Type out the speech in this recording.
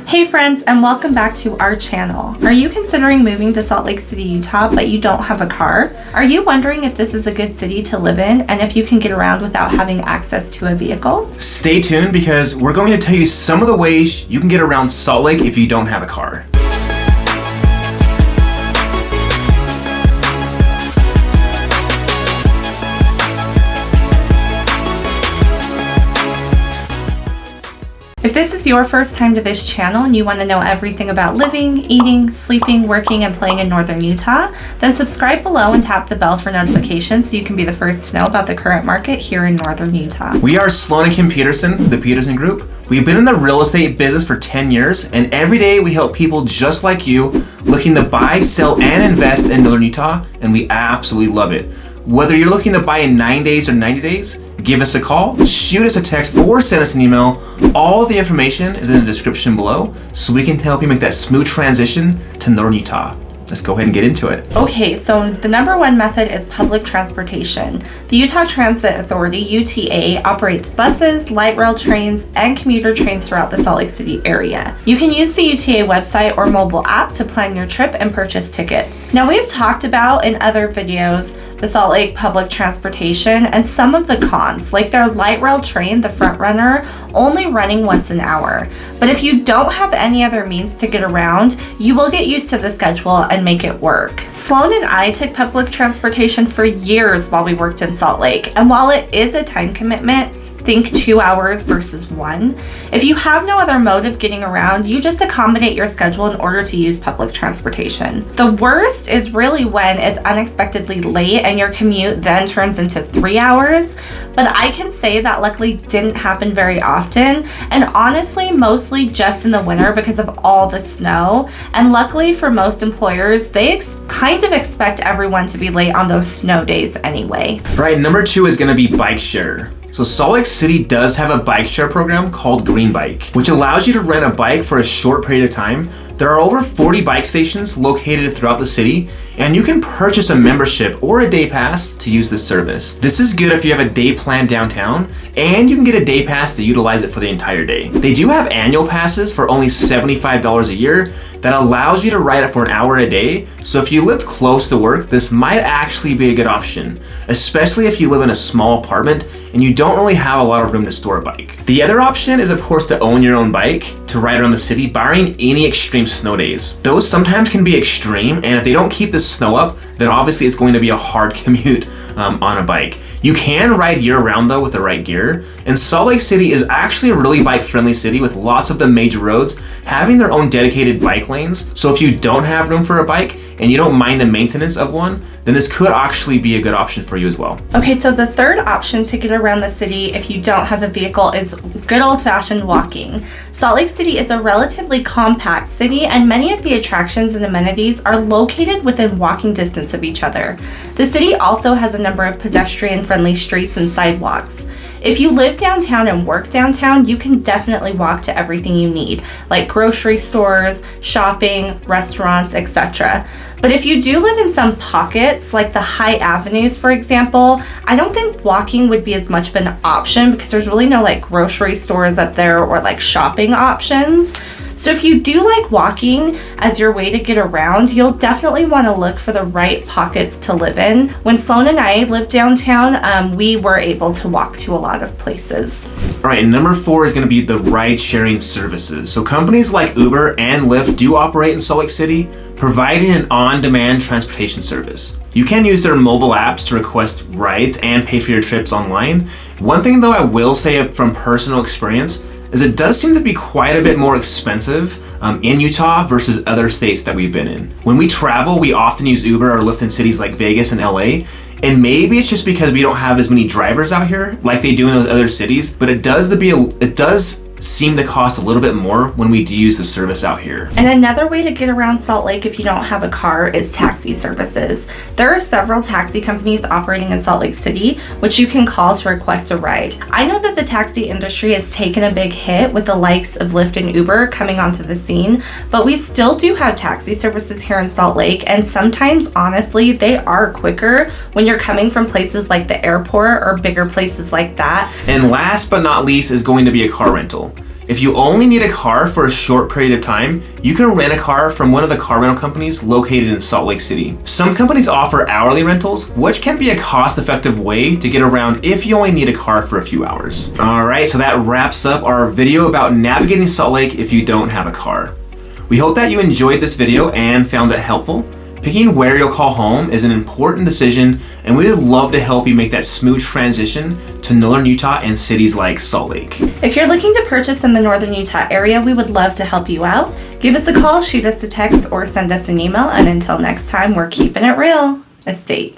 Hey friends, and welcome back to our channel. Are you considering moving to Salt Lake City, Utah, but you don't have a car? Are you wondering if this is a good city to live in and if you can get around without having access to a vehicle? Stay tuned because we're going to tell you some of the ways you can get around Salt Lake if you don't have a car. If this is your first time to this channel and you want to know everything about living, eating, sleeping, working, and playing in northern Utah, then subscribe below and tap the bell for notifications so you can be the first to know about the current market here in northern Utah. We are Sloan and Kim Peterson, the Peterson Group. We've been in the real estate business for 10 years, and every day we help people just like you looking to buy, sell, and invest in northern Utah, and we absolutely love it. Whether you're looking to buy in 9 days or 90 days, give us a call, shoot us a text, or send us an email. All the information is in the description below so we can help you make that smooth transition to northern Utah. Let's go ahead and get into it. Okay, so the number one method is public transportation. The Utah Transit Authority, UTA, operates buses, light rail trains, and commuter trains throughout the Salt Lake City area. You can use the UTA website or mobile app to plan your trip and purchase tickets. Now, we've talked about in other videos the Salt Lake public transportation and some of the cons, like their light rail train, the front runner, only running once an hour. But if you don't have any other means to get around, you will get used to the schedule and make it work. Sloan and I took public transportation for years while we worked in Salt Lake, and while it is a time commitment, think 2 hours versus 1. If you have no other mode of getting around, you just accommodate your schedule in order to use public transportation. The worst is really when it's unexpectedly late and your commute then turns into 3 hours. But I can say that luckily didn't happen very often, and honestly mostly just in the winter because of all the snow. And luckily for most employers, they kind of expect everyone to be late on those snow days anyway. Right, number 2 is going to be bike share. So Salt Lake City does have a bike share program called Green Bike, which allows you to rent a bike for a short period of time. There are over 40 bike stations located throughout the city, and you can purchase a membership or a day pass to use this service. This is good if you have a day plan downtown, and you can get a day pass to utilize it for the entire day. They do have annual passes for only $75 a year that allows you to ride it for an hour a day. So if you lived close to work, this might actually be a good option, especially if you live in a small apartment and you don't really have a lot of room to store a bike. The other option is, of course, to own your own bike to ride around the city, barring any extreme snow days. Those sometimes can be extreme, and if they don't keep the snow up, then obviously it's going to be a hard commute on a bike. You can ride year-round though with the right gear, and Salt Lake City is actually a really bike-friendly city with lots of the major roads having their own dedicated bike lanes. So if you don't have room for a bike and you don't mind the maintenance of one, then this could actually be a good option for you as well. Okay, so the third option to get around the city if you don't have a vehicle is good old-fashioned walking. Salt Lake City is a relatively compact city, and many of the attractions and amenities are located within walking distance of each other. The city also has a number of pedestrian-friendly streets and sidewalks. If you live downtown and work downtown, you can definitely walk to everything you need, like grocery stores, shopping, restaurants, etc. But if you do live in some pockets, like the high avenues, for example, I don't think walking would be as much of an option because there's really no like grocery stores up there or like shopping options. So if you do like walking as your way to get around, you'll definitely want to look for the right pockets to live in. When Sloan and I lived downtown, we were able to walk to a lot of places. All right, and number 4 is going to be the ride-sharing services. So companies like Uber and Lyft do operate in Salt Lake City, providing an on-demand transportation service. You can use their mobile apps to request rides and pay for your trips online. One thing though I will say from personal experience is it does seem to be quite a bit more expensive in Utah versus other states that we've been in. When we travel, we often use Uber or Lyft in cities like Vegas and LA, and maybe it's just because we don't have as many drivers out here like they do in those other cities, but it does seem to cost a little bit more when we do use the service out here. And another way to get around Salt Lake if you don't have a car is taxi services. There are several taxi companies operating in Salt Lake City, which you can call to request a ride. I know that the taxi industry has taken a big hit with the likes of Lyft and Uber coming onto the scene, but we still do have taxi services here in Salt Lake, and sometimes, honestly, they are quicker when you're coming from places like the airport or bigger places like that. And last but not least is going to be a car rental. If you only need a car for a short period of time, you can rent a car from one of the car rental companies located in Salt Lake City. Some companies offer hourly rentals, which can be a cost-effective way to get around if you only need a car for a few hours. Alright, so that wraps up our video about navigating Salt Lake if you don't have a car. We hope that you enjoyed this video and found it helpful. Picking where you'll call home is an important decision, and we would love to help you make that smooth transition to Northern Utah and cities like Salt Lake. If you're looking to purchase in the Northern Utah area, we would love to help you out. Give us a call, shoot us a text, or send us an email, and until next time, we're keeping it real. Estate.